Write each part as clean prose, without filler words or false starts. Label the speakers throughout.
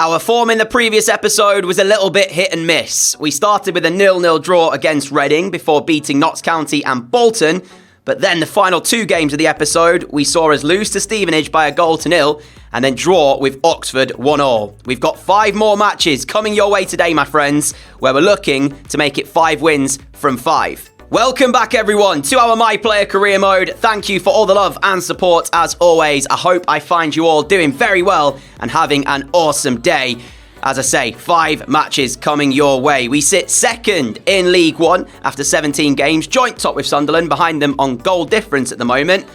Speaker 1: Our form in the previous episode was a little bit hit and miss. We started with a 0-0 draw against Reading before beating Notts County and Bolton, but then the final 2 games of the episode, we saw us lose to Stevenage by a 0-0 and then draw with Oxford 1-1. We've got 5 more matches coming your way today, my friends, where we're looking to make it 5 wins from 5. Welcome back, everyone, to our My Player Career Mode. Thank you for all the love and support, as always. I hope I find you all doing very well and having an awesome day. As I say, 5 matches coming your way. We sit second in League One after 17 games, joint top with Sunderland, behind them on goal difference at the moment.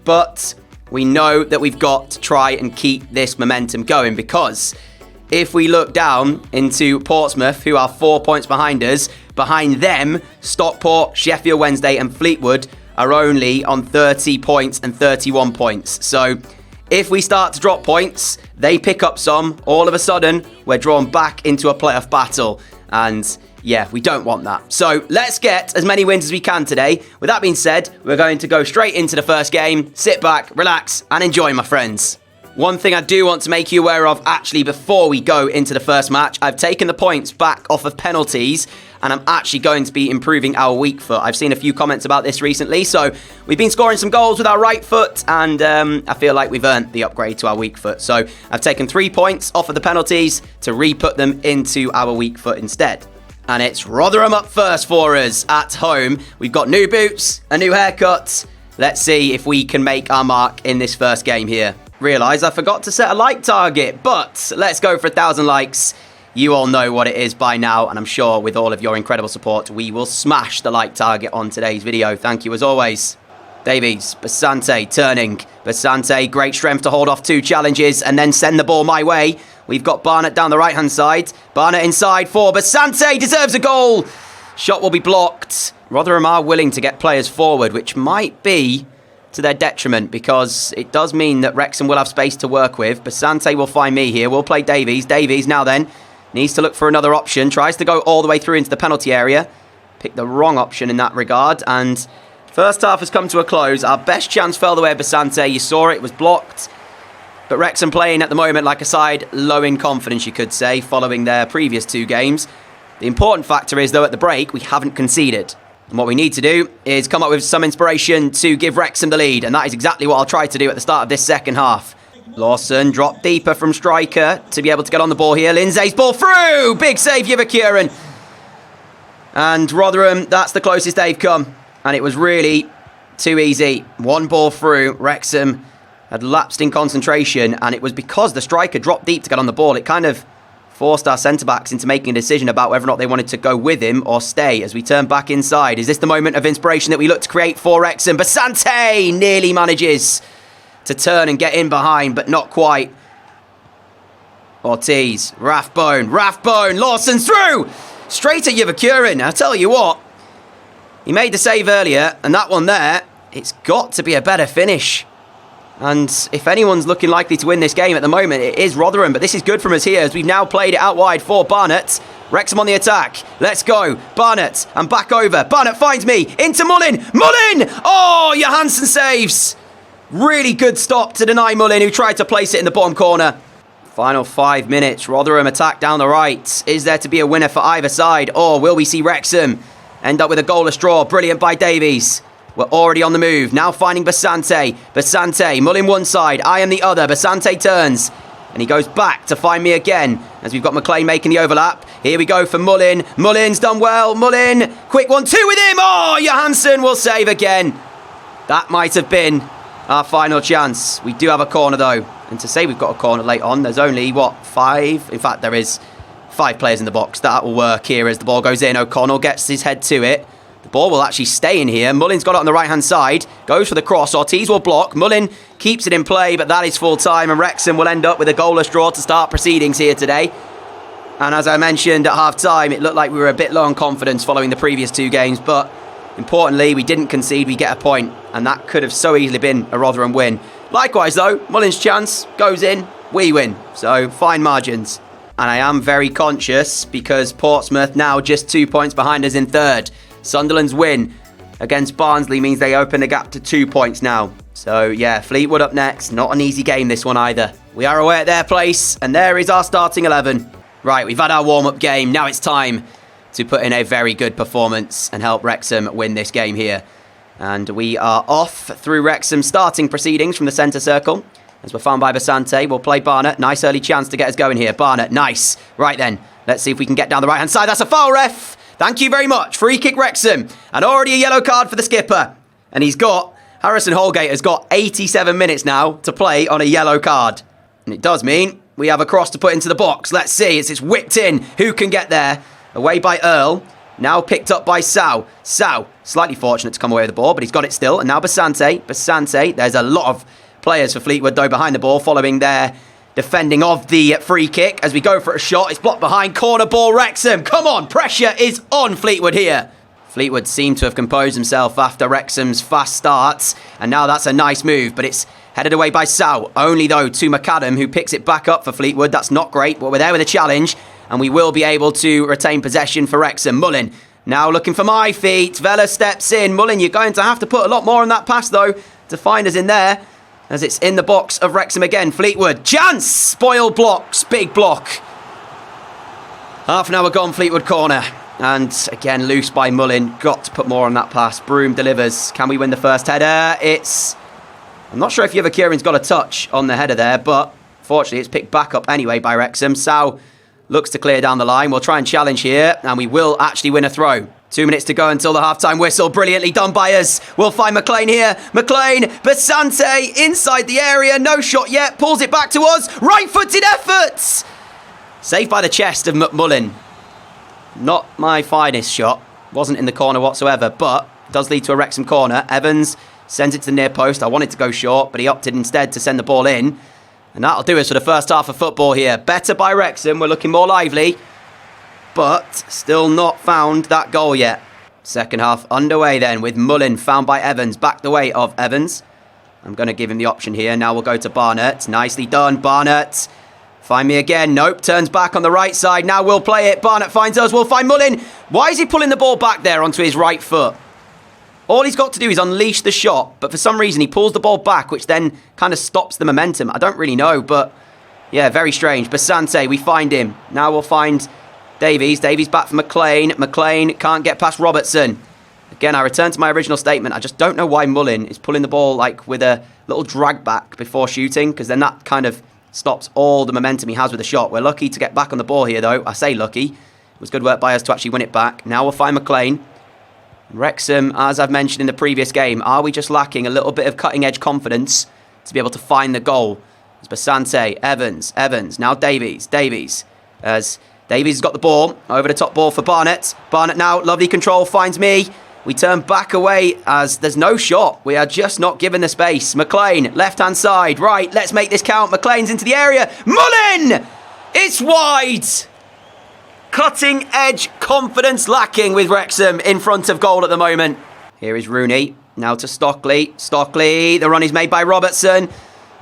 Speaker 1: But we know that we've got to try and keep this momentum going, because if we look down into Portsmouth, who are 4 points behind us, behind them, Stockport, Sheffield Wednesday and Fleetwood are only on 30 points and 31 points. So if we start to drop points, they pick up some, all of a sudden, we're drawn back into a playoff battle. And yeah, we don't want that. So let's get as many wins as we can today. With that being said, we're going to go straight into the first game. Sit back, relax, and enjoy, my friends. One thing I do want to make you aware of, actually, before we go into the first match, I've taken the points back off of penalties, and I'm actually going to be improving our weak foot. I've seen a few comments about this recently, so we've been scoring some goals with our right foot, and I feel like we've earned the upgrade to our weak foot. So I've taken 3 points off of the penalties to re-put them into our weak foot instead. And it's Rotherham up first for us at home. We've got new boots, a new haircut. Let's see if we can make our mark in this first game here. Realise I forgot to set a like target, but let's go for 1,000 likes. You all know what it is by now, and I'm sure with all of your incredible support, we will smash the like target on today's video. Thank you as always. Davies, Basante turning. Basante, great strength to hold off 2 challenges and then send the ball my way. We've got Barnett down the right-hand side. Barnett inside for Basante, deserves a goal. Shot will be blocked. Rotherham are willing to get players forward, which might be to their detriment, because it does mean that Wrexham will have space to work with. Basante will find me here. We'll play Davies. Davies now then needs to look for another option. Tries to go all the way through into the penalty area. Picked the wrong option in that regard. And first half has come to a close. Our best chance fell the way of Basante. You saw it was blocked. But Wrexham playing at the moment like a side low in confidence, you could say, following their previous 2 games. The important factor is, though, at the break, we haven't conceded. And what we need to do is come up with some inspiration to give Wrexham the lead. And that is exactly what I'll try to do at the start of this second half. Lawson dropped deeper from striker to be able to get on the ball here. Lindsay's ball through. Big save, Yivakurin. And Rotherham, that's the closest they've come. And it was really too easy. 1 ball through. Wrexham had lapsed in concentration. And it was because the striker dropped deep to get on the ball. It kind of forced our centre-backs into making a decision about whether or not they wanted to go with him or stay as we turn back inside. Is this the moment of inspiration that we look to create for Wrexham? Basante nearly manages to turn and get in behind, but not quite. Ortiz, Rathbone, Lawson through! Straight at Yivakurin. I'll tell you what, he made the save earlier, and that one there, it's got to be a better finish. And if anyone's looking likely to win this game at the moment, it is Rotherham. But this is good from us here, as we've now played it out wide for Barnett. Wrexham on the attack. Let's go. Barnett, and back over. Barnett finds me. Into Mullin. Mullin! Oh, Johansson saves. Really good stop to deny Mullin, who tried to place it in the bottom corner. Final 5 minutes. Rotherham attack down the right. Is there to be a winner for either side? Or will we see Wrexham end up with a goalless draw? Brilliant by Davies. We're already on the move. Now finding Basante. Basante, Mullin one side, I am the other. Basante turns. And he goes back to find me again, as we've got McLean making the overlap. Here we go for Mullin. Mullin's done well. Mullin, quick 1-2 with him. Oh, Johansson will save again. That might have been our final chance. We do have a corner, though. And to say we've got a corner late on, there's only, 5? In fact, there is 5 players in the box. That will work here as the ball goes in. O'Connell gets his head to it. The ball will actually stay in here. Mullin's got it on the right-hand side. Goes for the cross. Ortiz will block. Mullin keeps it in play, but that is full time. And Wrexham will end up with a goalless draw to start proceedings here today. And as I mentioned at half-time, it looked like we were a bit low on confidence following the previous 2 games. But importantly, we didn't concede. We get a point. And that could have so easily been a Rotherham win. Likewise, though, Mullin's chance goes in. We win. So, fine margins. And I am very conscious because Portsmouth now just 2 points behind us in third. Sunderland's win against Barnsley means they open the gap to 2 points now. So, yeah, Fleetwood up next. Not an easy game, this one either. We are away at their place, and there is our starting 11. Right, we've had our warm-up game. Now it's time to put in a very good performance and help Wrexham win this game here. And we are off through Wrexham's starting proceedings from the centre circle. As we're found by Basante, we'll play Barnett. Nice early chance to get us going here. Barnett, nice. Right then, let's see if we can get down the right-hand side. That's a foul, ref. Thank you very much. Free kick Wrexham. And already a yellow card for the skipper. And Harrison Holgate has got 87 minutes now to play on a yellow card. And it does mean we have a cross to put into the box. Let's see. It's whipped in. Who can get there? Away by Earl. Now picked up by Sau. Sau, slightly fortunate to come away with the ball, but he's got it still. And now Basante. Basante, there's a lot of players for Fleetwood, though, behind the ball, following their defending of the free kick. As we go for a shot, it's blocked behind. Corner ball, Wrexham. Come on, pressure is on Fleetwood here. Fleetwood seem to have composed himself after Wrexham's fast starts. And now that's a nice move, but it's headed away by Sau. Only, though, to McAdam, who picks it back up for Fleetwood. That's not great, but we're there with a challenge. And we will be able to retain possession for Wrexham. Mullin, now looking for my feet. Vela steps in. Mullin, you're going to have to put a lot more on that pass, though, to find us in there. As it's in the box of Wrexham again. Fleetwood, chance! Spoiled blocks, big block. Half an hour gone, Fleetwood corner. And again, loose by Mullin. Got to put more on that pass. Broom delivers. Can we win the first header? I'm not sure if Yeva Kieran's got a touch on the header there, but fortunately it's picked back up anyway by Wrexham. Sau looks to clear down the line. We'll try and challenge here, and we will actually win a throw. 2 minutes to go until the half-time whistle. Brilliantly done by us. We'll find McLean here. McLean, Basante inside the area. No shot yet. Pulls it back to us. Right-footed efforts. Saved by the chest of McMullen. Not my finest shot. Wasn't in the corner whatsoever, but does lead to a Wrexham corner. Evans sends it to the near post. I wanted to go short, but he opted instead to send the ball in. And that'll do us for the first half of football here. Better by Wrexham. We're looking more lively. But still not found that goal yet. Second half underway then with Mullin found by Evans. Back the way of Evans. I'm going to give him the option here. Now we'll go to Barnett. Nicely done, Barnett. Find me again. Nope, turns back on the right side. Now we'll play it. Barnett finds us. We'll find Mullin. Why is he pulling the ball back there onto his right foot? All he's got to do is unleash the shot. But for some reason he pulls the ball back, which then kind of stops the momentum. I don't really know, but yeah, very strange. Basante, we find him. Now we'll find Davies. Davies back for McLean. McLean can't get past Robertson. Again, I return to my original statement. I just don't know why Mullin is pulling the ball like with a little drag back before shooting, because then that kind of stops all the momentum he has with the shot. We're lucky to get back on the ball here, though. I say lucky. It was good work by us to actually win it back. Now we'll find McLean. Wrexham, as I've mentioned in the previous game, are we just lacking a little bit of cutting-edge confidence to be able to find the goal? It's Basante, Evans, now Davies. As Davies has got the ball, over the top ball for Barnett. Barnett now, lovely control, finds me. We turn back away as there's no shot. We are just not given the space. McLean, left-hand side, right, let's make this count. McLean's into the area. Mullin! It's wide! Cutting edge confidence lacking with Wrexham in front of goal at the moment. Here is Rooney. Now to Stockley. Stockley. The run is made by Robertson.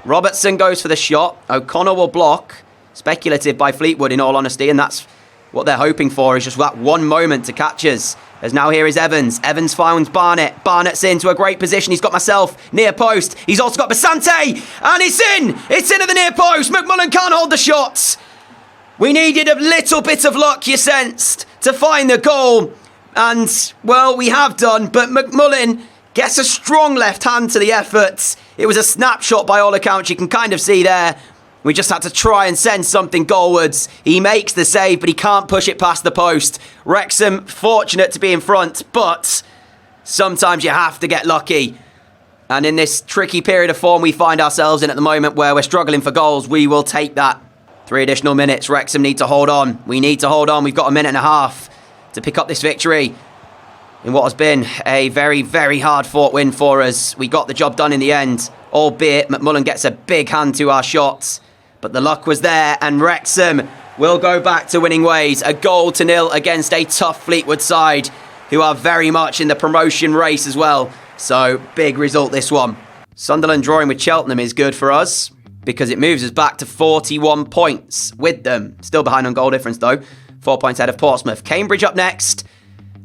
Speaker 1: Robertson goes for the shot. O'Connor will block. Speculative by Fleetwood in all honesty. And that's what they're hoping for, is just that one moment to catch us. As now here is Evans. Evans finds Barnett. Barnett's into a great position. He's got myself near post. He's also got Basante. And it's in. It's in at the near post. McMullen can't hold the shots. We needed a little bit of luck, you sensed, to find the goal. And, well, we have done. But McMullen gets a strong left hand to the effort. It was a snapshot by all accounts. You can kind of see there. We just had to try and send something goalwards. He makes the save, but he can't push it past the post. Wrexham, fortunate to be in front, but sometimes you have to get lucky. And in this tricky period of form we find ourselves in at the moment, where we're struggling for goals, we will take that. 3 additional minutes. Wrexham need to hold on. We need to hold on. We've got a minute and a half to pick up this victory in what has been a very, very hard-fought win for us. We got the job done in the end, albeit McMullen gets a big hand to our shots. But the luck was there, and Wrexham will go back to winning ways. 1-0 against a tough Fleetwood side, who are very much in the promotion race as well. So, big result this one. Sunderland drawing with Cheltenham is good for us, because it moves us back to 41 points with them. Still behind on goal difference, though. 4 points ahead of Portsmouth. Cambridge up next.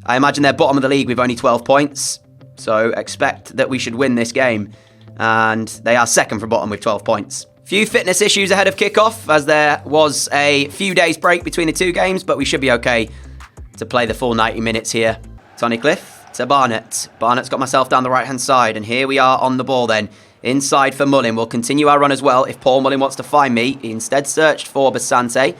Speaker 1: I imagine they're bottom of the league with only 12 points. So, expect that we should win this game. and they are second from bottom with 12 points. Few fitness issues ahead of kickoff, as there was a few days break between the two games, but we should be okay to play the full 90 minutes here. Tunnicliffe to Barnett. Barnett's got myself down the right-hand side, and here we are on the ball then. Inside for Mullin. We'll continue our run as well if Paul Mullin wants to find me. He instead searched for Basante.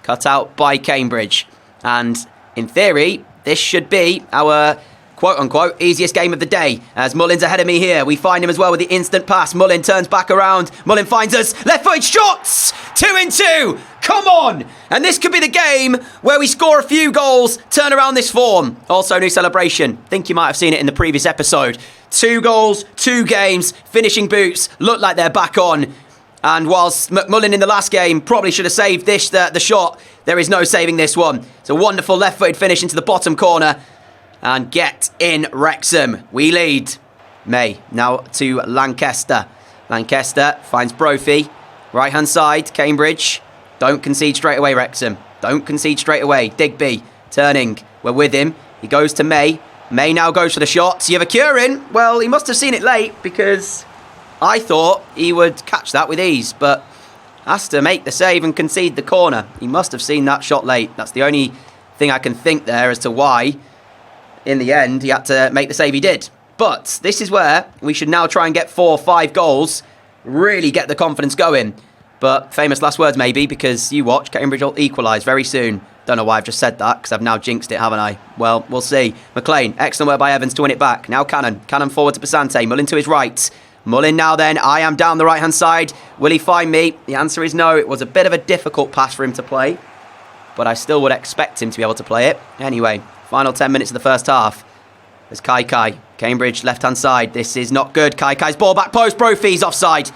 Speaker 1: Cut out by Cambridge. And in theory, this should be our quote-unquote easiest game of the day, as Mullin's ahead of me here. We find him as well with the instant pass. Mullin turns back around. Mullin finds us. Left-footed shots! 2-2! Come on! And this could be the game where we score a few goals, turn around this form. Also, new celebration. Think you might have seen it in the previous episode. 2 goals, 2 games, finishing boots, look like they're back on. And whilst McMullen in the last game probably should have saved the shot, there is no saving this one. It's a wonderful left-footed finish into the bottom corner. And get in Wrexham. We lead. May now to Lancaster. Lancaster finds Brophy. Right-hand side, Cambridge. Don't concede straight away, Wrexham. Don't concede straight away. Digby turning. We're with him. He goes to May. May now goes for the shot. Yavakurin, well, he must have seen it late because I thought he would catch that with ease, but has to make the save and concede the corner. He must have seen that shot late. That's the only thing I can think there as to why, in the end, he had to make the save he did. But this is where we should now try and get 4 or 5 goals, really get the confidence going. But famous last words maybe, because you watch, Cambridge will equalise very soon. Don't know why I've just said that, because I've now jinxed it, haven't I? Well, we'll see. McLean, excellent work by Evans to win it back. Now Cannon. Cannon forward to Basante. Mullin to his right. Mullin now then. I am down the right-hand side. Will he find me? The answer is no. It was a bit of a difficult pass for him to play, but I still would expect him to be able to play it. Anyway, final 10 minutes of the first half. There's Kai. Cambridge, left-hand side. This is not good. Kai's ball back post. Brophy's offside.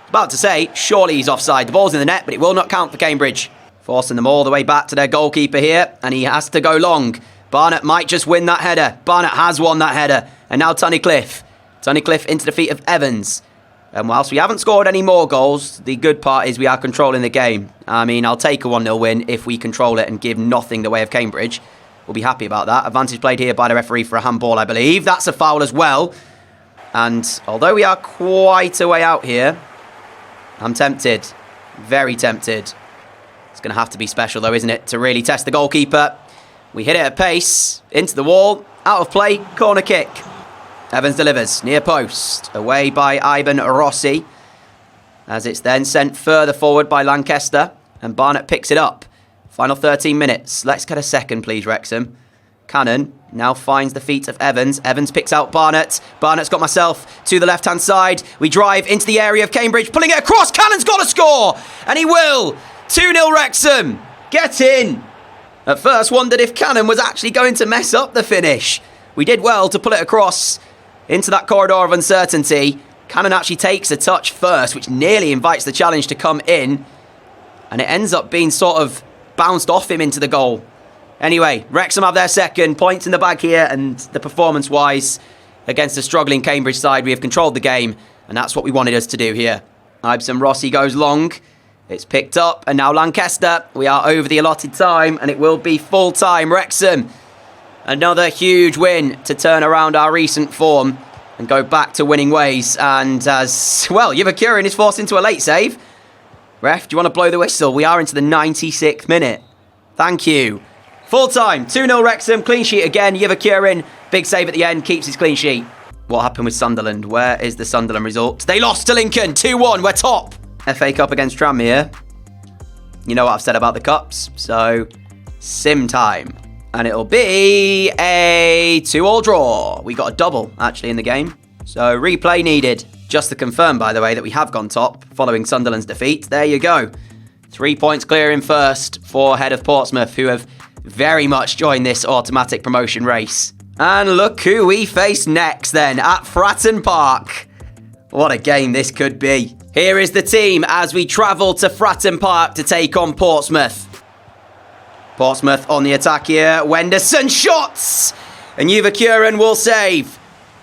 Speaker 1: About to say, surely he's offside. The ball's in the net, but it will not count for Cambridge. Forcing them all the way back to their goalkeeper here, and he has to go long. Barnett might just win that header. Barnett has won that header. And now Tunnicliffe. Tunnicliffe into the feet of Evans. And whilst we haven't scored any more goals, the good part is we are controlling the game. I mean, I'll take a 1-0 win if we control it and give nothing the way of Cambridge. We'll be happy about that. Advantage played here by the referee for a handball, I believe. That's a foul as well. And although we are quite a way out here, I'm tempted. Very tempted. It's going to have to be special though, isn't it? To really test the goalkeeper. We hit it at pace. Into the wall. Out of play. Corner kick. Evans delivers. Near post. Away by Ivan Rossi. As it's then sent further forward by Lancaster. And Barnett picks it up. Final 13 minutes. Let's get a second, please, Wrexham. Cannon now finds the feet of Evans. Evans picks out Barnett. Barnett's got myself to the left-hand side. We drive into the area of Cambridge. Pulling it across. Cannon's got to score. And he will. 2-0 Wrexham. Get in. At first wondered if Cannon was actually going to mess up the finish. We did well to pull it across into that corridor of uncertainty. Cannon actually takes a touch first, which nearly invites the challenge to come in. And it ends up being sort of bounced off him into the goal. Anyway, Wrexham have their second. Points in the bag here, and the performance-wise, against a struggling Cambridge side, we have controlled the game, and that's what we wanted us to do here. Ibsen Rossi goes long. It's picked up, and now Lancaster. We are over the allotted time, and it will be full-time. Wrexham, another huge win to turn around our recent form and go back to winning ways. And as well, Yavakurin is forced into a late save. Ref, do you want to blow the whistle? We are into the 96th minute. Thank you. Full-time, 2-0 Wrexham, clean sheet again. Yavakurin, big save at the end, keeps his clean sheet. What happened with Sunderland? Where is the Sunderland result? They lost to Lincoln, 2-1, we're top. FA Cup against Tranmere. You know what I've said about the Cups, so sim time. And it'll be a 2-2 draw. We got a double, actually, in the game. So replay needed. Just to confirm, by the way, that we have gone top following Sunderland's defeat. There you go. 3 points clear in first for head of Portsmouth, who have very much joined this automatic promotion race. And look who we face next then at Fratton Park. What a game this could be. Here is the team as we travel to Fratton Park to take on Portsmouth. Portsmouth on the attack here. Wenderson shots! And Yavakurin will save.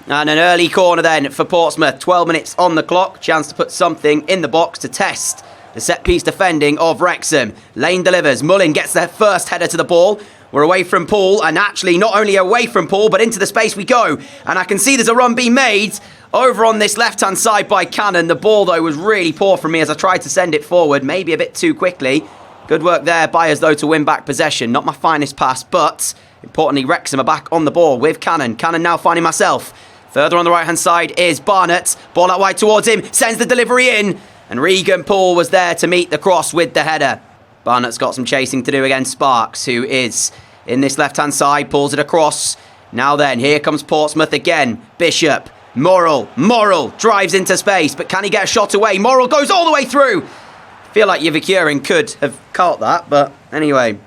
Speaker 1: And an early corner then for Portsmouth. 12 minutes on the clock. Chance to put something in the box to test the set-piece defending of Wrexham. Lane delivers. Mullin gets their first header to the ball. We're away from Paul, and actually not only away from Paul, but into the space we go. And I can see there's a run being made over on this left-hand side by Cannon. The ball, though, was really poor from me as I tried to send it forward, maybe a bit too quickly. Good work there by us, though, to win back possession. Not my finest pass, but importantly, Wrexham are back on the ball with Cannon. Cannon now finding myself. Further on the right-hand side is Barnett. Ball out wide towards him, sends the delivery in. And Regan Poole was there to meet the cross with the header. Barnett's got some chasing to do against Sparks, who is in this left-hand side, pulls it across. Now then, here comes Portsmouth again. Bishop, Morrill drives into space, but can he get a shot away? Morrill goes all the way through. Feel like Yvakurin could have caught that, but anyway.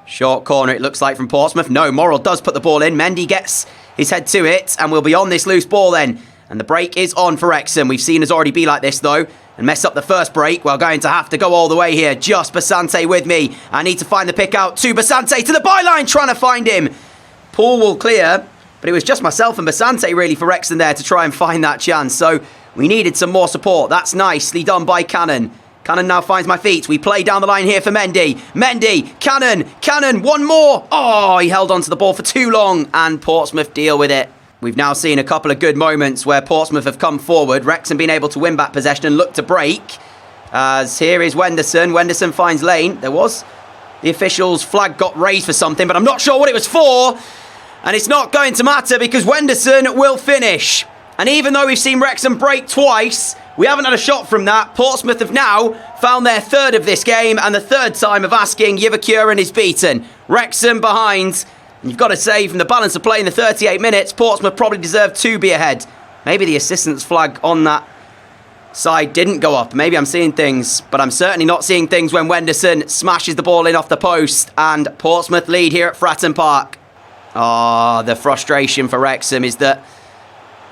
Speaker 1: Short corner, it looks like, from Portsmouth. No, Morrill does put the ball in. Mendy gets his head to it, and we'll be on this loose ball then. And the break is on for Wrexham. We've seen us already be like this, though, and mess up the first break. We're going to have to go all the way here. Just Basante with me. I need to find the pick out to Basante, to the byline, trying to find him. Paul will clear, but it was just myself and Basante, really, for Wrexham there to try and find that chance. So we needed some more support. That's nicely done by Cannon. Cannon now finds my feet. We play down the line here for Mendy. Mendy, Cannon, one more. Oh, he held on to the ball for too long, and Portsmouth deal with it. We've now seen a couple of good moments where Portsmouth have come forward. Wrexham been able to win back possession and look to break. As here is Wenderson. Wenderson finds Lane. There was the official's flag got raised for something, but I'm not sure what it was for. And it's not going to matter because Wenderson will finish. And even though we've seen Wrexham break twice, we haven't had a shot from that. Portsmouth have now found their third of this game and the third time of asking. Yvakurin is beaten. Wrexham behind. And you've got to say, from the balance of play in the 38 minutes, Portsmouth probably deserved to be ahead. Maybe the assistant's flag on that side didn't go up. Maybe I'm seeing things, but I'm certainly not seeing things when Wenderson smashes the ball in off the post. And Portsmouth lead here at Fratton Park. Oh, the frustration for Wrexham is that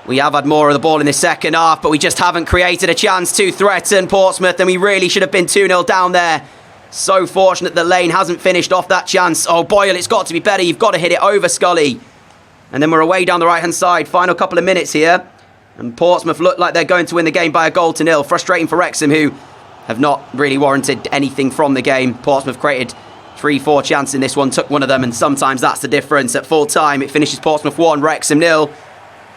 Speaker 1: we have had more of the ball in the second half, but we just haven't created a chance to threaten Portsmouth, and we really should have been 2-0 down there. So fortunate that Lane hasn't finished off that chance. Oh, Boyle, it's got to be better. You've got to hit it over Scully. And then we're away down the right-hand side. Final couple of minutes here. And Portsmouth look like they're going to win the game by a goal to nil. Frustrating for Wrexham, who have not really warranted anything from the game. Portsmouth created 3-4 chances in this one, took one of them, and sometimes that's the difference. At full time, it finishes Portsmouth 1, Wrexham 0.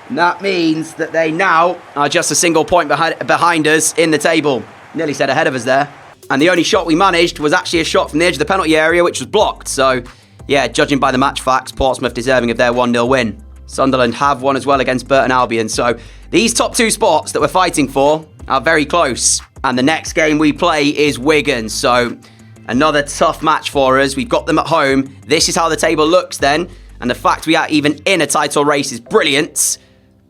Speaker 1: And that means that they now are just a single point behind us in the table. Nearly said ahead of us there. And the only shot we managed was actually a shot from the edge of the penalty area, which was blocked. So, yeah, judging by the match facts, Portsmouth deserving of their 1-0 win. Sunderland have won as well against Burton Albion. So, these top two spots that we're fighting for are very close. And the next game we play is Wigan. So, another tough match for us. We've got them at home. This is how the table looks then. And the fact we are even in a title race is brilliant.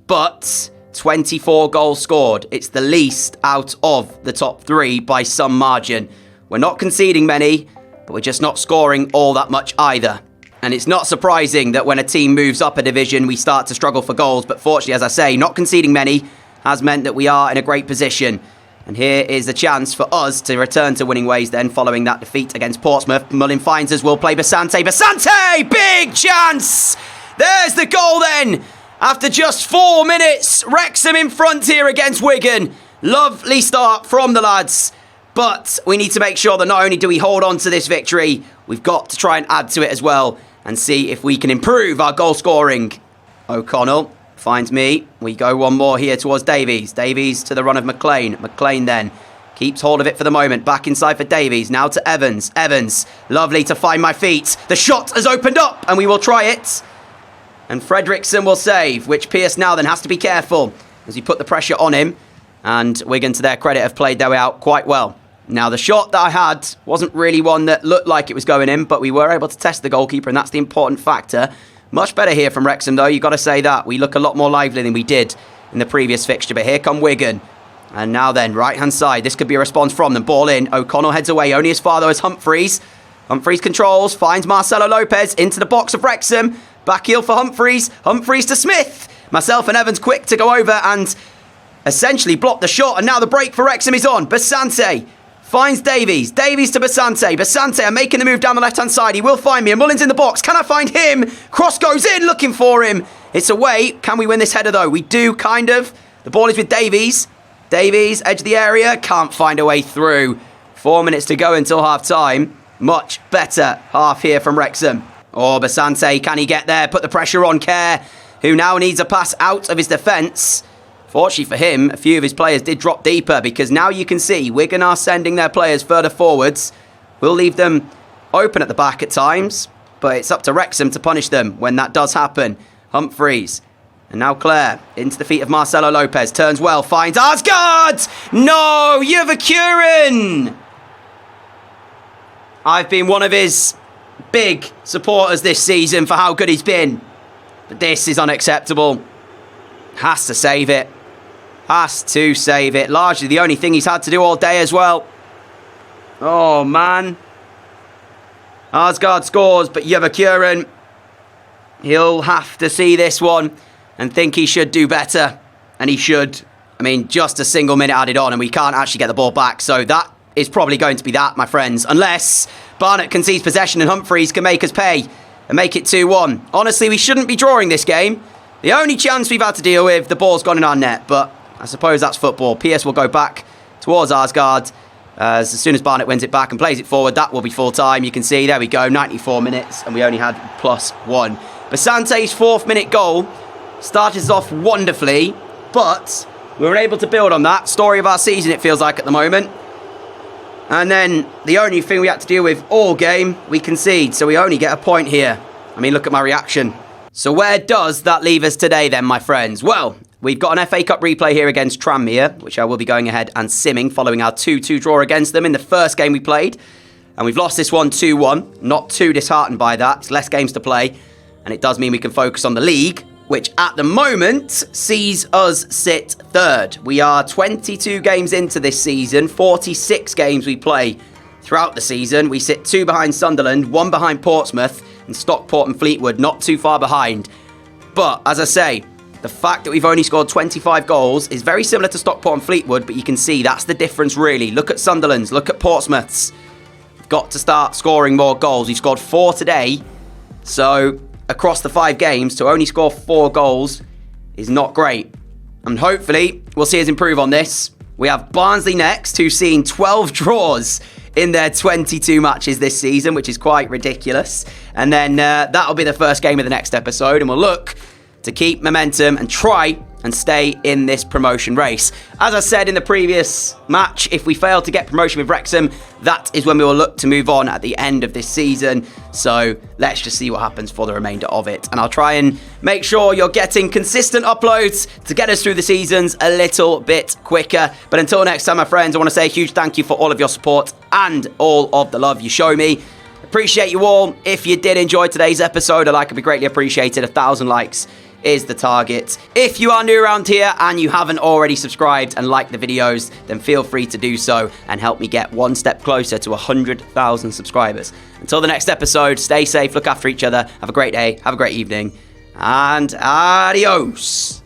Speaker 1: But 24 goals scored. It's the least out of the top three by some margin. We're not conceding many, but we're just not scoring all that much either. And it's not surprising that when a team moves up a division, we start to struggle for goals. But fortunately, as I say, not conceding many has meant that we are in a great position. And here is the chance for us to return to winning ways then following that defeat against Portsmouth. Mullin finds us, will play Basante. Basante! Big chance! There's the goal then! After just 4 minutes, Wrexham in front here against Wigan. Lovely start from the lads. But we need to make sure that not only do we hold on to this victory, we've got to try and add to it as well and see if we can improve our goal scoring. O'Connell finds me. We go one more here towards Davies. Davies to the run of McLean. McLean then keeps hold of it for the moment. Back inside for Davies. Now to Evans. Evans, lovely to find my feet. The shot has opened up and we will try it. And Fredrickson will save, which Pearce now then has to be careful as he put the pressure on him. And Wigan, to their credit, have played their way out quite well. Now, the shot that I had wasn't really one that looked like it was going in, but we were able to test the goalkeeper, and that's the important factor. Much better here from Wrexham, though. You've got to say that. We look a lot more lively than we did in the previous fixture. But here come Wigan. And now then, right-hand side. This could be a response from them. Ball in. O'Connell heads away. Only as far, though, as Humphreys. Humphreys controls. Finds Marcelo Lopez into the box of Wrexham. Back heel for Humphreys. Humphreys to Smith. Myself and Evans quick to go over and essentially block the shot. And now the break for Wrexham is on. Basante finds Davies. Davies to Basante. Basante are making the move down the left-hand side. He will find me. And Mullin's in the box. Can I find him? Cross goes in, looking for him. It's away. Can we win this header, though? We do, kind of. The ball is with Davies. Davies, edge of the area. Can't find a way through. 4 minutes to go until half-time. Much better half here from Wrexham. Oh, Basante, can he get there? Put the pressure on Kerr, who now needs a pass out of his defence. Fortunately for him, a few of his players did drop deeper, because now you can see Wigan are sending their players further forwards. We'll leave them open at the back at times, but it's up to Wrexham to punish them when that does happen. Humphreys. And now Claire into the feet of Marcelo Lopez. Turns well, finds Arsgaard! No! Yavakurin! I've been one of his big supporters this season for how good he's been. But this is unacceptable. Has to save it. Has to save it. Largely the only thing he's had to do all day as well. Oh, man. Arsgaard scores, but Yavakurin, he'll have to see this one and think he should do better. And he should. I mean, just a single minute added on and we can't actually get the ball back. So that is probably going to be that, my friends. Unless Barnett concedes possession and Humphreys can make us pay and make it 2-1. Honestly, we shouldn't be drawing this game. The only chance we've had to deal with, the ball's gone in our net. But I suppose that's football. PS will go back towards Arsgaard. As soon as Barnett wins it back and plays it forward, that will be full time. You can see, there we go, 94 minutes, and we only had +1. Basante's 4th minute goal started us off wonderfully, but we were able to build on that. Story of our season, it feels like at the moment. And then the only thing we had to deal with all game, we concede, so we only get a point here. I mean, look at my reaction. So where does that leave us today then, my friends? Well, we've got an FA Cup replay here against Tranmere, which I will be going ahead and simming following our 2-2 draw against them in the first game we played. And we've lost this one 2-1. Not too disheartened by that. It's less games to play. And it does mean we can focus on the league, which at the moment sees us sit 3rd. We are 22 games into this season, 46 games we play throughout the season. We sit 2 behind Sunderland, 1 behind Portsmouth, and Stockport and Fleetwood not too far behind. But, as I say, the fact that we've only scored 25 goals is very similar to Stockport and Fleetwood, but you can see that's the difference, really. Look at Sunderland's, look at Portsmouth's. We've got to start scoring more goals. We've scored 4 today, so across the 5 games, to only score 4 goals is not great. And hopefully, we'll see us improve on this. We have Barnsley next, who've seen 12 draws in their 22 matches this season, which is quite ridiculous. And then that'll be the first game of the next episode, and we'll look to keep momentum and try and stay in this promotion race. As I said in the previous match, if we fail to get promotion with Wrexham, that is when we will look to move on at the end of this season. So let's just see what happens for the remainder of it. And I'll try and make sure you're getting consistent uploads to get us through the seasons a little bit quicker. But until next time, my friends, I want to say a huge thank you for all of your support and all of the love you show me. Appreciate you all. If you did enjoy today's episode, a like would be greatly appreciated. 1,000 likes is the target. If you are new around here and you haven't already subscribed and liked the videos, then feel free to do so and help me get one step closer to 100,000 subscribers. Until the next episode, stay safe, look after each other, have a great day, have a great evening, and adios.